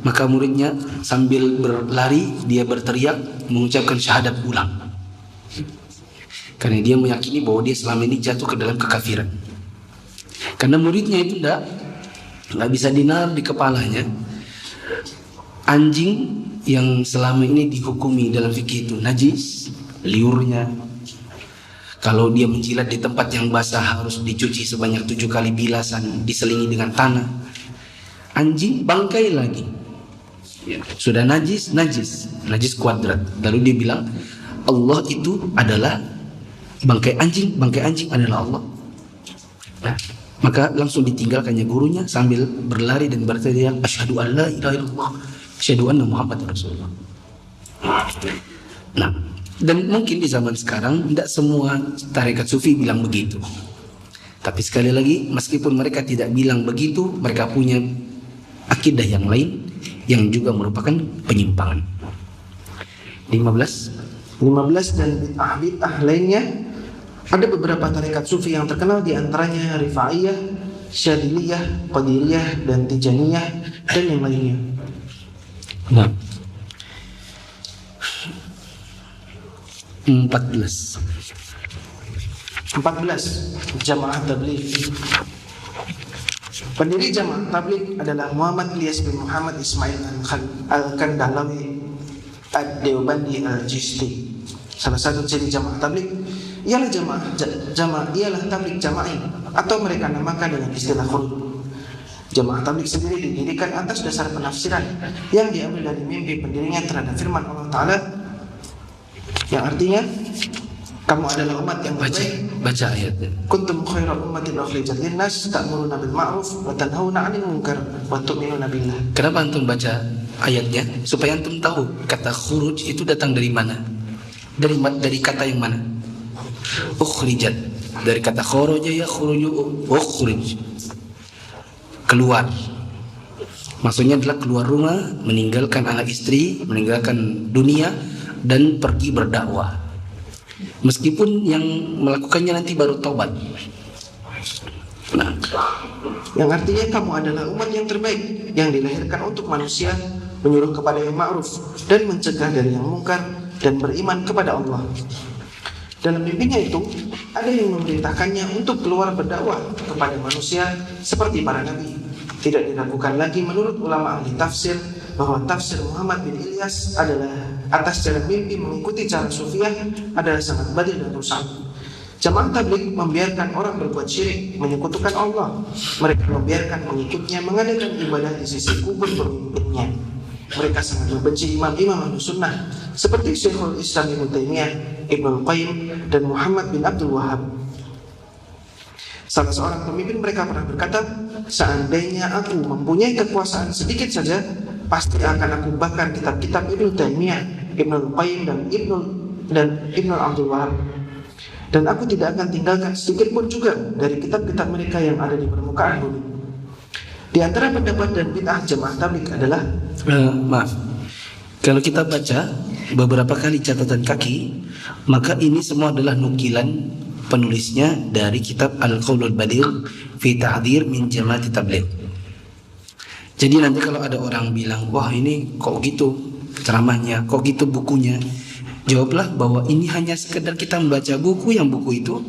A: Maka muridnya sambil berlari, dia berteriak mengucapkan syahadat ulang. Karena dia meyakini bahwa dia selama ini jatuh ke dalam kekafiran. Karena muridnya itu nggak bisa dinalar di kepalanya. Anjing yang selama ini dihukumi dalam fikih itu najis, liurnya. Kalau dia menjilat di tempat yang basah harus dicuci sebanyak 7 kali bilasan, diselingi dengan tanah. Anjing bangkai lagi. Sudah najis kuadrat. Lalu dia bilang Allah itu adalah bangkai anjing adalah Allah. Nah, maka langsung ditinggalkannya gurunya sambil berlari dan berteriak asyhadu an la ilaha illallah, asyhadu anna Muhammadar Rasulullah. Nah, dan mungkin di zaman sekarang tidak semua tarekat sufi bilang begitu. Tapi sekali lagi, meskipun mereka tidak bilang begitu, mereka punya akidah yang lain yang juga merupakan penyimpangan. 15
B: dan bid'ah lainnya. Ada beberapa tarekat sufi yang terkenal, di antaranya Rifaiyah, Syadiliyah, Qadiriyah, dan Tijaniyah, dan yang lainnya.
A: Nah, 14 Jamaah Tabligh. Pendiri Jamaah Tabligh adalah Muhammad Ilyas bin Muhammad Ismail Al-Kandalawi Ad-Deobandi Al-Jisti. Salah satu ciri Jamaah Tabligh ialah tabligh jama'i, atau mereka namakan dengan istilah khuruj. Jamaah tabligh sendiri didirikan atas dasar penafsiran yang diambil dari mimpi pendirinya terhadap firman Allah Ta'ala, yang artinya kamu adalah umat yang terbaik. Baca ayatnya.
B: Kuntum khairal ummatin ukhrijat linnas ta'muruna bil ma'ruf wa tanhauna 'anil munkar wa tu'minuna billah.
A: Kenapa antum baca ayatnya? Supaya antum tahu kata khuruj itu datang dari mana? Dari kata yang mana? Ukhrijat, dari kata kharaja ya khuruju, ukhrij, keluar. Maksudnya adalah keluar rumah, meninggalkan anak istri, meninggalkan dunia, dan pergi berdakwah. Meskipun yang melakukannya nanti baru taubat. Nah,
B: yang artinya kamu adalah umat yang terbaik yang dilahirkan untuk manusia, menyuruh kepada yang ma'ruf dan mencegah dari yang mungkar, dan beriman kepada Allah. Dalam mimpinya itu, ada yang memerintahkannya untuk keluar berdakwah kepada manusia seperti para nabi. Tidak diragukan lagi menurut ulama ahli tafsir bahwa tafsir Muhammad bin Ilyas adalah atas jalan mimpi mengikuti cara sufiah adalah sangat batil dan rusak. Jamaah tabligh membiarkan orang berbuat syirik, menyekutukan Allah. Mereka membiarkan pengikutnya mengadakan ibadah di sisi kubur pemimpinnya. Mereka sangat membenci imam-imam Ahlus Sunnah seperti Syekhul Islam Ibnu Taimiyah, Ibnu Qayyim, dan Muhammad bin Abdul Wahhab. Salah seorang pemimpin mereka pernah berkata, seandainya aku mempunyai kekuasaan sedikit saja, pasti akan aku bakar kitab-kitab Ibnu Taimiyah, Ibnu Qayyim, dan Ibnu Abdul Wahhab. Dan aku tidak akan tinggalkan sedikit pun juga dari kitab-kitab mereka yang ada di permukaan bumi. Di antara pendapat dan bid'ah jamaah tabligh adalah
A: maaf, kalau kita baca beberapa kali catatan kaki, maka ini semua adalah nukilan penulisnya dari kitab Al-Qaulul Badil fi Ta'dhir min Jama'ati Tabligh. Jadi nanti kalau ada orang bilang, wah ini kok gitu ceramahnya, kok gitu bukunya, jawablah bahwa ini hanya sekedar kita membaca buku, yang buku itu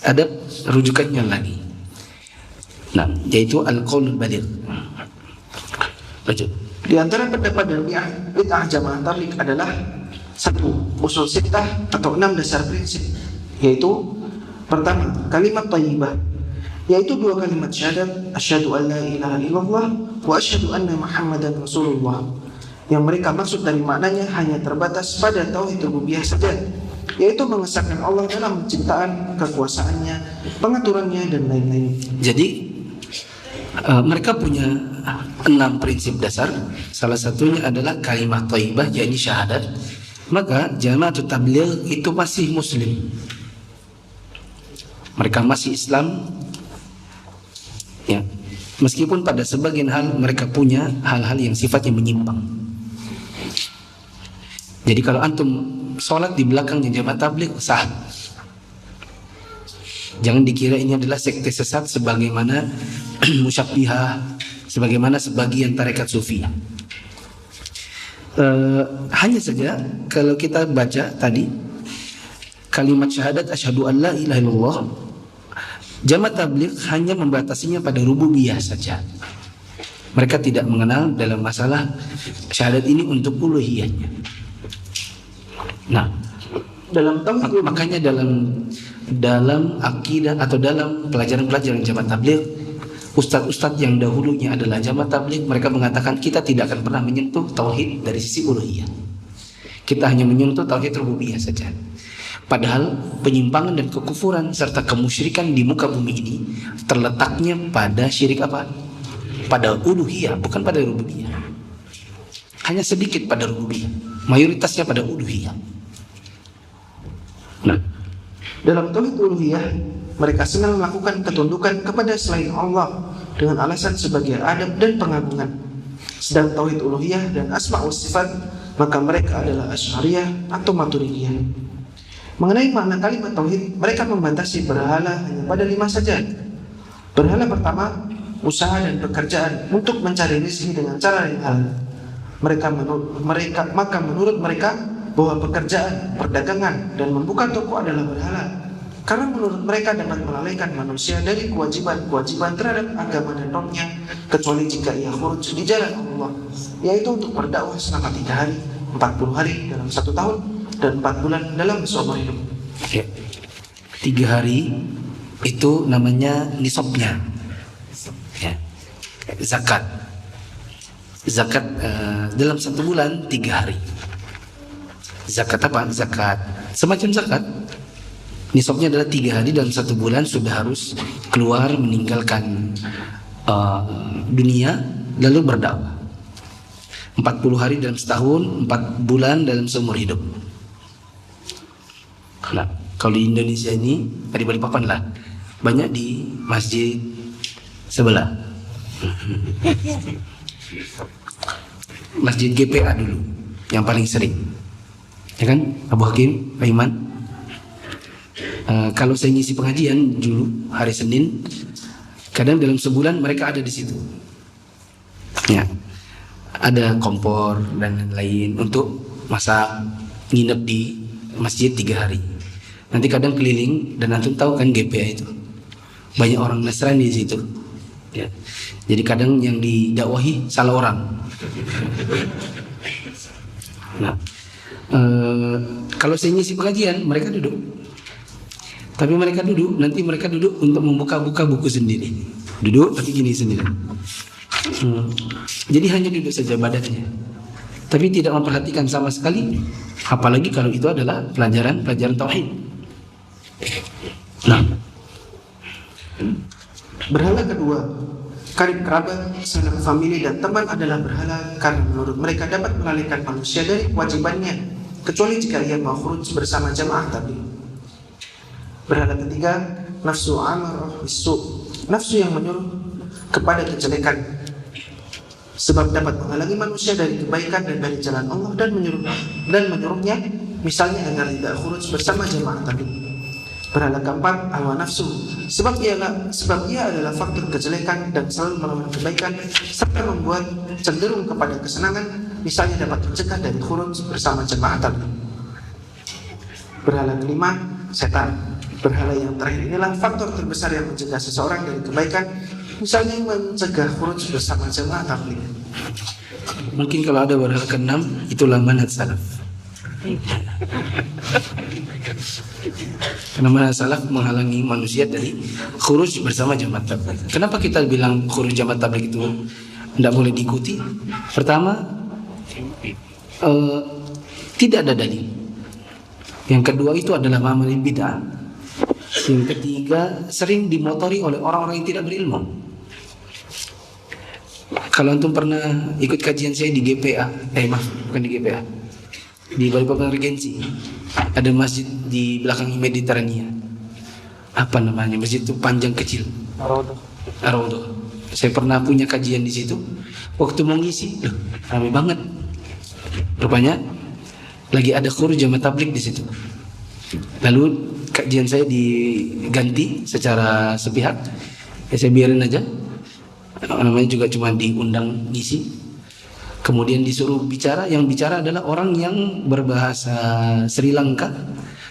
A: ada rujukannya lagi. Nah, yaitu Al-Qaulul Badil. Lanjut.
B: di antara pendapat dan bid'ah jamaah tabligh adalah 1. Usul sittah atau 6 dasar prinsip, yaitu pertama, kalimat thayyibah, yaitu 2 kalimat syahadat, asyhadu an la ilaha illallah wa asyhadu anna muhammadan rasulullah, yang mereka maksud dari maknanya hanya terbatas pada tauhid rububiyah saja, yaitu mengesahkan Allah dalam penciptaan, kekuasaannya, pengaturannya, dan lain-lain.
A: Jadi mereka punya 6 prinsip dasar. Salah satunya adalah kalimat thayyibah, yakni syahadat. Maka Jama'atut Tabligh itu masih muslim, mereka masih Islam, ya, meskipun pada sebagian hal mereka punya hal-hal yang sifatnya menyimpang. Jadi kalau antum sholat di belakangnya Jamaah Tabligh sah. Jangan dikira ini adalah sekte sesat sebagaimana musyabbihah, sebagaimana sebagian tarekat sufi. Hanya saja kalau kita baca tadi kalimat syahadat asyhadu an la ilaha illallah, Jamaah Tabligh hanya membatasinya pada rububiyah saja. Mereka tidak mengenal dalam masalah syahadat ini untuk uluhiyahnya. Nah, makanya dalam akidah atau dalam pelajaran-pelajaran Jamaah Tabligh, ustadz-ustadz yang dahulunya adalah Jamaah Tabligh, mereka mengatakan kita tidak akan pernah menyentuh tauhid dari sisi uluhiyah. Kita hanya menyentuh tauhid rububiyah saja. Padahal penyimpangan dan kekufuran serta kemusyrikan di muka bumi ini terletaknya pada syirik apa? Pada uluhiyah, bukan pada rububiyah. Hanya sedikit pada rububiyah, mayoritasnya pada uluhiyah. Nah,
B: dalam tauhid uluhiyah, mereka senang melakukan ketundukan kepada selain Allah dengan alasan sebagai adab dan pengagungan. Sedang tauhid uluhiyah dan asma wa sifat, maka mereka adalah Asy'ariyah atau Maturidiyah. Mengenai makna kalimat tauhid, mereka membatasi berhala hanya pada 5 saja. Berhala pertama, usaha dan pekerjaan untuk mencari rezeki dengan cara yang halal. Maka menurut mereka bahwa pekerjaan, perdagangan, dan membuka toko adalah berhala, karena menurut mereka dapat melalaikan manusia dari kewajiban-kewajiban terhadap agama dan normnya, kecuali jika ia khuruj di jalan Allah, yaitu untuk berdakwah selama 3 hari, 40 hari dalam 1 tahun, dan 4 bulan dalam seumur hidup.
A: 3 hari itu namanya nisabnya, ya. Zakat dalam 1 bulan 3 hari. Zakat apa? Zakat semacam zakat. Nisabnya adalah 3 hari dalam 1 bulan sudah harus keluar meninggalkan dunia lalu berdakwah. 40 hari dalam setahun, 4 bulan dalam seumur hidup. Nah, kalau di Indonesia ini, di Balikpapan lah, banyak di masjid sebelah. Masjid GPA dulu yang paling sering, ya kan, Abu Hakim, Pak Iman. Kalau saya ngisi pengajian dulu hari Senin, kadang dalam sebulan mereka ada di situ. Ya, ada kompor dan lain-lain untuk masak, nginep di masjid 3 hari. Nanti kadang keliling dan antum tahu kan GPA itu banyak orang Nasrani di situ. Ya. Jadi kadang yang didakwahi salah orang. Nah, kalau saya ngisi pengajian mereka duduk. Tapi mereka duduk, nanti mereka duduk untuk membuka-buka buku sendiri. Duduk tapi gini sendiri. Jadi hanya duduk saja badannya. Tapi tidak memperhatikan sama sekali. Apalagi kalau itu adalah pelajaran tauhid. Nah,
B: berhala kedua, karib kerabat, sanak famili dan teman adalah berhala karena menurut mereka dapat mengalihkan manusia dari kewajibannya, kecuali jika ia mau khuruj bersama jamaah tabligh. Berhala ketiga, nafsu amarah bisu, nafsu yang menyuruh kepada kejelekan, sebab dapat menghalangi manusia dari kebaikan dan dari jalan Allah dan menyuruhnya, misalnya agar tidak khuruj bersama jamaah tabligh. Berhala keempat, hawa nafsu, sebab ia adalah faktor kejelekan dan selalu melawan kebaikan serta membuat cenderung kepada kesenangan, misalnya dapat mencegah dari khuruj bersama jamaah tabligh. Berhala kelima, setan. Berhala yang terakhir inilah faktor terbesar yang mencegah seseorang dari kebaikan, misalnya mencegah khuruj bersama jamaah tabligh.
A: Mungkin kalau ada berhala keenam, itulah manhaj salaf. Karena manhaj salaf menghalangi manusia dari khuruj bersama jamaah tabligh. Kenapa kita bilang khuruj jamaah tabligh itu tidak boleh diikuti? Pertama, tidak ada dalil. Yang kedua itu adalah amal bid'ah. Yang ketiga, sering dimotori oleh orang-orang yang tidak berilmu. Kalau antum pernah ikut kajian saya di GPA, bukan di GPA, di Balikpapan Regensi, ada masjid di belakang Mediterania. Apa namanya? Masjid itu panjang kecil. Ar-Raudhah. Saya pernah punya kajian di situ. Waktu mau ngisi, ramai banget. Rupanya lagi ada khuruj jamaah tabligh di situ. Lalu kajian saya diganti secara sepihak. Ya saya biarin aja. Namanya juga cuma diundang ngisi. Kemudian disuruh bicara. Yang bicara adalah orang yang berbahasa Sri Lanka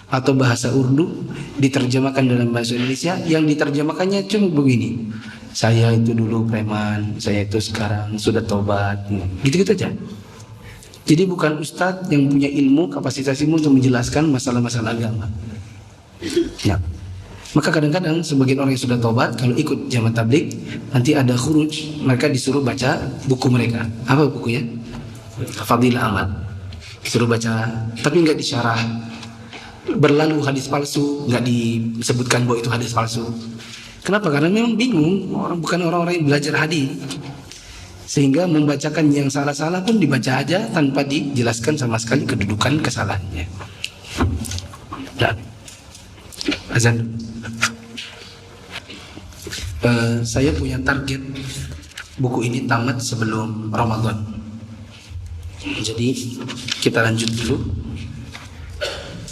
A: atau bahasa Urdu, diterjemahkan dalam bahasa Indonesia. Yang diterjemahkannya cuma begini: saya itu dulu preman, saya itu sekarang sudah tobat. Gitu-gitu aja. Jadi bukan ustadz yang punya ilmu, kapasitas ilmu untuk menjelaskan masalah-masalah agama. Ya. Maka kadang-kadang sebagian orang yang sudah tobat kalau ikut jamaah tabligh, nanti ada khuruj, mereka disuruh baca buku mereka. Apa bukunya? Fadilah Amal. Disuruh baca, tapi nggak disyarah. Berlalu hadis palsu, nggak disebutkan bahwa itu hadis palsu. Kenapa? Karena memang bingung, bukan orang-orang yang belajar hadis. Sehingga membacakan yang salah-salah pun dibaca aja tanpa dijelaskan sama sekali kedudukan kesalahannya. Dan azan. Saya punya target buku ini tamat sebelum Ramadan. Jadi kita lanjut dulu.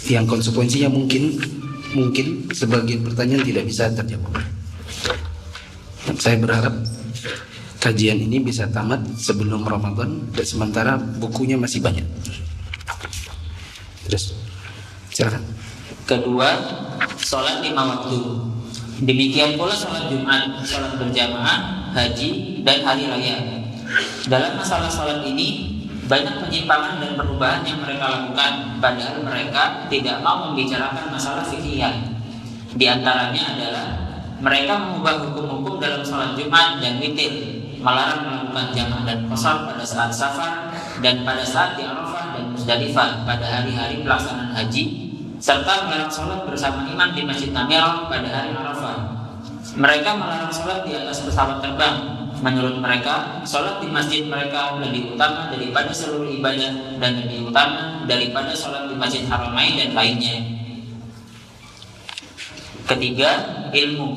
A: Yang konsekuensinya mungkin sebagian pertanyaan tidak bisa terjawab. Saya berharap kajian ini bisa tamat sebelum Ramadan, dan sementara bukunya masih banyak. Terus, silakan.
C: Kedua, sholat 5 waktu. Demikian pula sholat Jumat, sholat berjamaah, haji, dan hari raya. Dalam masalah sholat ini, banyak penyimpangan dan perubahan yang mereka lakukan, padahal mereka tidak mau membicarakan masalah fikih. Di antaranya adalah mereka mengubah hukum-hukum dalam sholat Jumat dan witir, melarang melakukan jamaah dan qashar pada saat safar dan pada saat di Arafah dan Muzdalifah pada hari-hari pelaksanaan haji, serta melarang sholat bersama imam di Masjid Namirah pada hari Arafah. Mereka melarang sholat di atas pesawat terbang. Menurut mereka, sholat di masjid mereka lebih utama daripada seluruh ibadah dan lebih utama daripada sholat di Masjid Haramain dan lainnya. Ketiga, ilmu.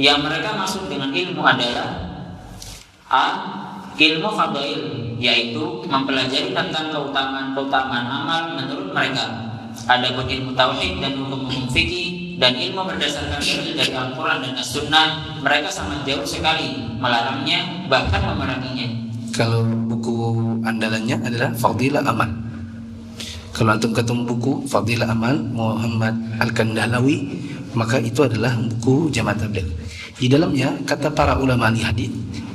C: Yang mereka maksud dengan ilmu adalah A. Ilmu fadail, yaitu mempelajari tentang keutamaan amal menurut mereka. Adapun ilmu tauhid dan hukum-hukum fikih dan ilmu berdasarkan dalil dari Al-Quran dan As-Sunnah, mereka sangat jauh sekali melarangnya, bahkan memeranginya.
A: Kalau buku andalannya adalah Fadilah Amal. Kalau antum ketemu buku Fadilah Amal Muhammad Al-Kandalawi, maka itu adalah buku Jamaah Tabligh. Di dalamnya kata para ulama ahli hadis,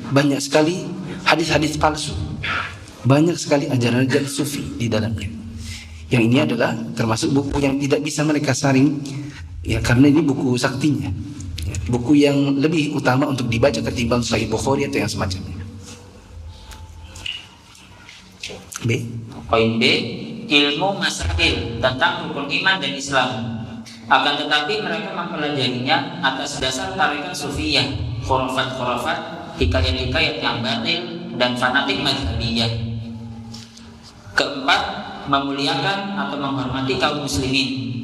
A: banyak sekali hadis-hadis palsu, banyak sekali ajaran-ajaran sufi di dalamnya. Yang ini adalah termasuk buku yang tidak bisa mereka saring, ya, karena ini buku saktinya, ya, buku yang lebih utama untuk dibaca ketimbang Sahih Bukhari atau yang semacamnya. B.
C: Poin B, ilmu masail tentang rukun iman dan Islam. Akan tetapi mereka mempelajarinya atas dasar tarekat sufiyah, khurafat-khurafat, hikayat-hikayat yang batil, dan fanatik mazhabiyah. Keempat, memuliakan atau menghormati kaum muslimin.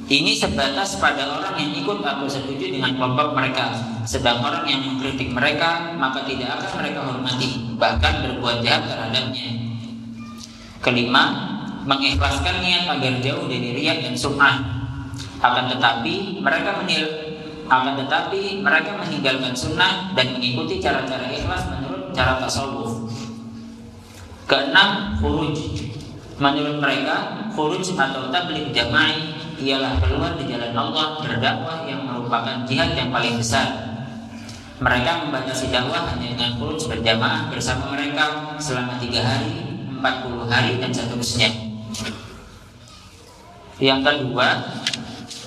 C: Ini sebatas pada orang yang ikut atau setuju dengan kelompok mereka. Sedang orang yang mengkritik mereka, maka tidak akan mereka hormati, bahkan berbuat jahat terhadapnya. Kelima, mengikhlaskan niat agar jauh dari riya dan sum'ah. Akan tetapi mereka meninggalkan sunnah dan mengikuti cara-cara ikhlas menurut cara tasawuf. Keenam, khuruj. Menurut mereka, khuruj atau tabligh jama'i ialah keluar di jalan Allah berdakwah yang merupakan jihad yang paling besar. Mereka membatasi dakwah hanya dengan khuruj berjamaah bersama mereka selama 3 hari, 40 hari, dan seterusnya. Yang kedua,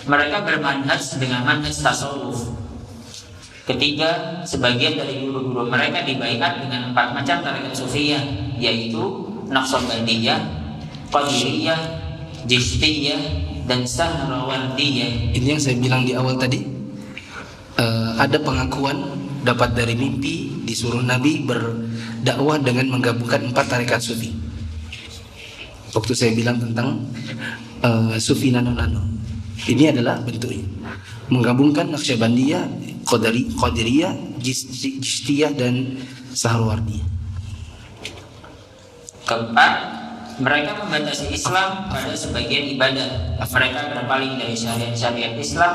C: mereka bermanhaj dengan manhaj tasawuf. Ketiga, sebagian dari guru-guru mereka dibaiat dengan 4 macam tarekat sufiyah, yaitu Naqsabandiyah, Qadiriyah, Jishtiyah, dan Sahrawardiyah.
A: Ini yang saya bilang di awal tadi, ada pengakuan dapat dari mimpi disuruh Nabi berdakwah dengan menggabungkan 4 tarekat sufi. Waktu saya bilang tentang sufi nano-nano, ini adalah bentuknya, menggabungkan Naqsyabandiyah, Qadiriyah, Jishtiyah, dan Sahrawardiyah.
C: Keempat, mereka membatasi Islam pada sebagian ibadah. Mereka berpaling dari syariat Islam.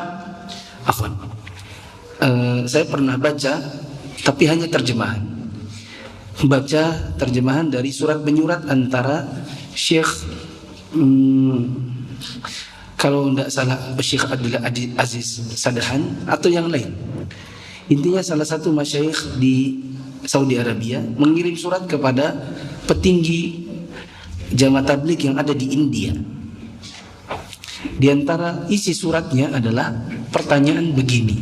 A: Afwan. Saya pernah baca, tapi hanya terjemahan. Baca terjemahan dari surat menyurat antara Syekh, kalau tidak salah Syekh Abdullah Aziz Sadahan atau yang lain. Intinya salah satu masyayikh di Saudi Arabia mengirim surat kepada petinggi Jamaah Tabligh yang ada di India. Di antara isi suratnya adalah pertanyaan begini: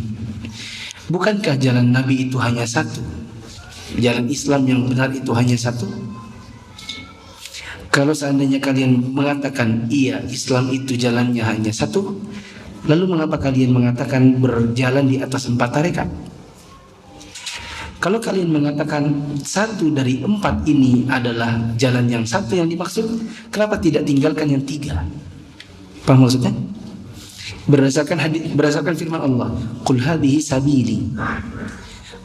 A: bukankah jalan Nabi itu hanya satu? Jalan Islam yang benar itu hanya satu? Kalau seandainya kalian mengatakan iya, Islam itu jalannya hanya satu, lalu mengapa kalian mengatakan berjalan di atas 4 tarekat? Kalau kalian mengatakan satu dari 4 ini adalah jalan yang satu yang dimaksud, kenapa tidak tinggalkan yang 3? Paham maksudnya? Berdasarkan firman Allah, "Qul hadhihi sabili."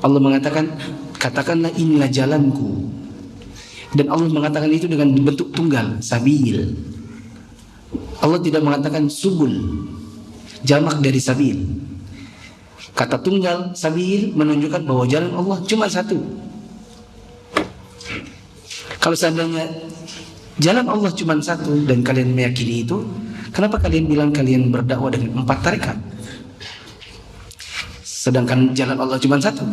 A: Allah mengatakan, katakanlah inilah jalanku. Dan Allah mengatakan itu dengan bentuk tunggal, sabil. Allah tidak mengatakan subul, jamak dari sabil. Kata tunggal, sabil, menunjukkan bahwa jalan Allah cuma satu. Kalau seandainya jalan Allah cuma satu dan kalian meyakini itu, kenapa kalian bilang kalian berdakwah dengan 4 tarekat? Sedangkan jalan Allah cuma satu.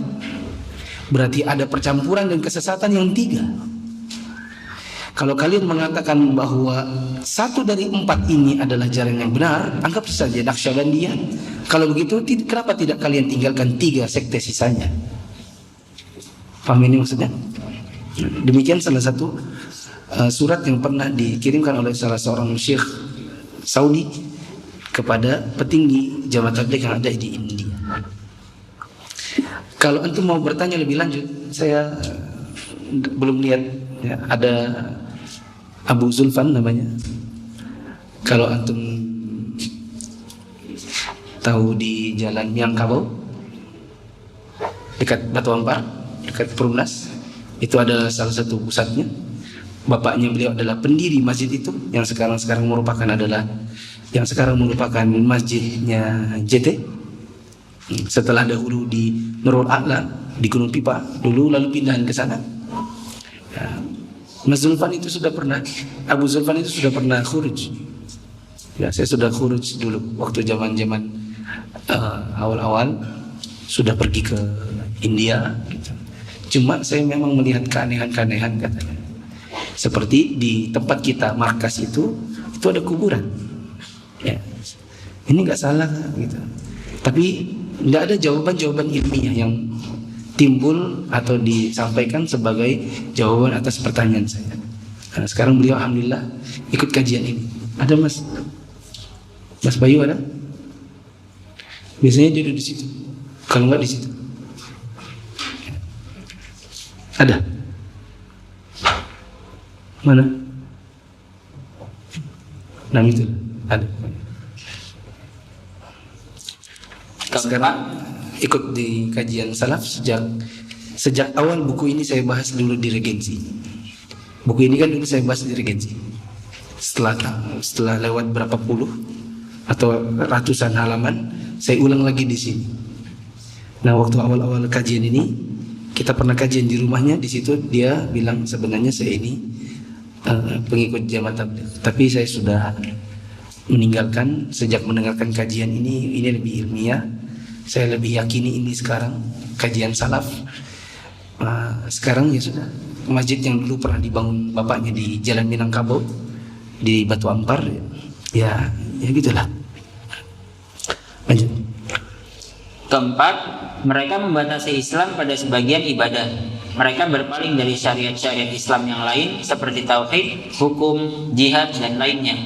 A: Berarti ada percampuran dan kesesatan yang 3. Kalau kalian mengatakan bahwa satu dari 4 ini adalah jalan yang benar, anggap saja Naqsyabandiyah. Kalau begitu, kenapa tidak kalian tinggalkan 3 sekte sisanya? Paham ini maksudnya? Demikian salah satu surat yang pernah dikirimkan oleh salah seorang syekh Saudi kepada petinggi Jamaah Tabligh yang ada di India. Kalau antum mau bertanya lebih lanjut, saya belum lihat ya, ada Abu Zulfan namanya. Kalau antum tahu di Jalan Minangkabau dekat Batu Ampar, dekat Perumnas, itu ada salah satu pusatnya. Bapaknya beliau adalah pendiri masjid itu yang sekarang merupakan masjidnya JT. Setelah dahulu di Nurul A'la di Gunung Pipa dulu, lalu pindahan ke sana. Ya, Mas Zulfan itu sudah pernah, Abu Zulfan itu sudah pernah khuruj. Ya, saya sudah khuruj dulu waktu zaman-zaman awal-awal, sudah pergi ke India gitu. Cuma saya memang melihat keanehan-keanehan katanya. Seperti di tempat kita markas itu ada kuburan. Ya. Ini nggak salah gitu. Tapi nggak ada jawaban-jawaban ilmiah yang timbul atau disampaikan sebagai jawaban atas pertanyaan saya. Nah, sekarang beliau alhamdulillah ikut kajian ini. Ada Mas Bayu ada? Biasanya dia duduk di situ. Kalau nggak di situ. Ada? Mana? Nah itu ada. Sekarang ikut di kajian salaf sejak awal buku ini saya bahas dulu di Regensi. Buku ini kan dulu saya bahas di Regensi. Setelah lewat berapa puluh atau ratusan halaman, saya ulang lagi di sini. Nah, waktu awal-awal kajian ini, kita pernah kajian di rumahnya. Di situ dia bilang sebenarnya saya ini pengikut Jamaah Tabligh, tapi saya sudah meninggalkan sejak mendengarkan kajian ini lebih ilmiah. Saya lebih yakini ini sekarang kajian salaf. Sekarang ya sudah, masjid yang dulu pernah dibangun bapaknya di Jalan Minangkabau di Batu Ampar, ya gitulah. Lanjut.
C: Keempat, mereka membatasi Islam pada sebagian ibadah. Mereka berpaling dari syariat-syariat Islam yang lain seperti tauhid, hukum, jihad, dan lainnya.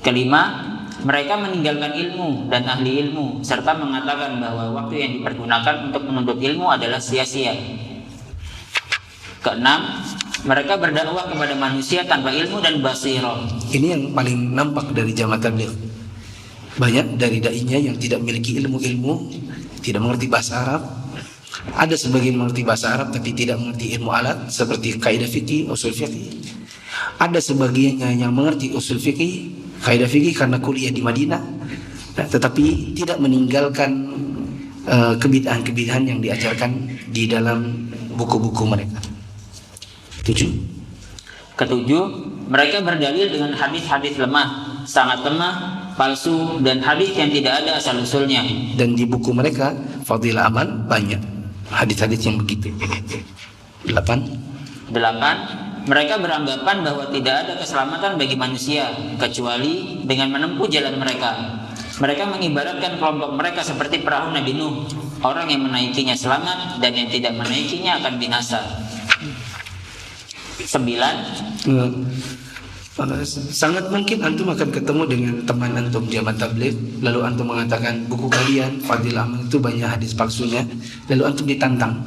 C: Kelima, mereka meninggalkan ilmu dan ahli ilmu serta mengatakan bahwa waktu yang dipergunakan untuk menuntut ilmu adalah sia-sia. Keenam, mereka berdakwah kepada manusia tanpa ilmu dan basirah.
A: Ini yang paling nampak dari Jamaah Tabligh. Banyak dari dai-nya yang tidak memiliki ilmu-ilmu, tidak mengerti bahasa Arab. Ada sebagian mengerti bahasa Arab tapi tidak mengerti ilmu alat seperti kaidah fikih, usul fikih. Ada sebagiannya yang mengerti usul fikih, kaidah fikih karena kuliah di Madinah, tetapi tidak meninggalkan kebid'ahan-kebid'ahan yang diajarkan di dalam buku-buku mereka. 7.
C: Ketujuh, mereka berdalil dengan hadis-hadis lemah, sangat lemah, palsu, dan hadis yang tidak ada asal-usulnya.
A: Dan di buku mereka Fadilah Amal banyak hadis-hadis yang begitu. 8. Mereka beranggapan bahwa tidak ada keselamatan bagi manusia kecuali dengan menempuh jalan mereka. Mereka mengibaratkan kelompok mereka seperti perahu Nabi Nuh. Orang yang menaikinya selamat dan yang tidak menaikinya akan binasa. 9. Sangat mungkin antum akan ketemu dengan teman antum Jamaah Tabligh, lalu antum mengatakan buku kalian Fadilah Amal itu banyak hadis palsunya, lalu antum ditantang,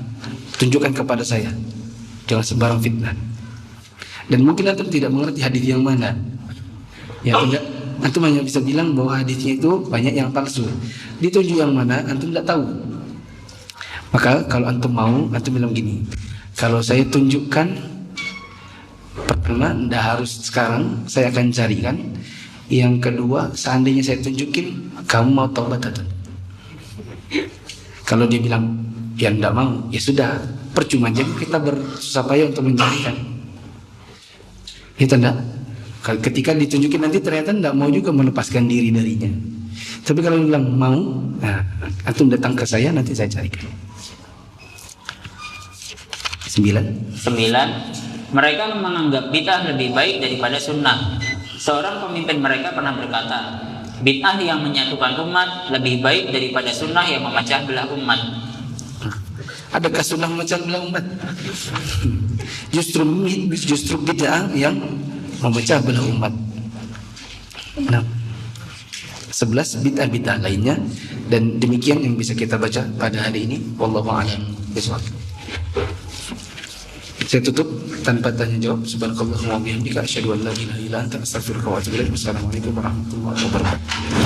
A: tunjukkan kepada saya, jangan sembarang fitnah. Dan mungkin antum tidak mengerti hadis yang mana. Ya tidak, antum hanya bisa bilang bahwa hadisnya itu banyak yang palsu. Ditunjuk yang mana, antum tidak tahu. Maka kalau antum mau, antum bilang gini, kalau saya tunjukkan, pertama, tidak harus sekarang, saya akan carikan. Yang kedua, seandainya saya tunjukin, kamu mau taubat atau tidak? Kalau dia bilang, ya tidak mau, ya sudah, percuma jadi kita bersusah payah untuk mencarikan. Ya tidak. Ketika ditunjukin nanti ternyata tidak mau juga melepaskan diri darinya. Tapi kalau dia bilang mau, nah, antum datang ke saya, nanti saya carikan. 9.
C: Mereka menganggap bid'ah lebih baik daripada sunnah. Seorang pemimpin mereka pernah berkata, bid'ah yang menyatukan umat lebih baik daripada sunnah yang memecah belah umat.
A: Adakah sunnah memecah belah umat? Justru bid'ah yang memecah belah umat. Nah, 11 bid'ah lainnya, dan demikian yang bisa kita baca pada hari ini. Wallahu a'lam bishawab. Saya tutup tanpa tanya jawab. Subhanakallahumma wa bihamdika asyhadu an la ilaha illa anta astaghfiruka wa atubu ilaik. Wassalamualaikum warahmatullahi wabarakatuh.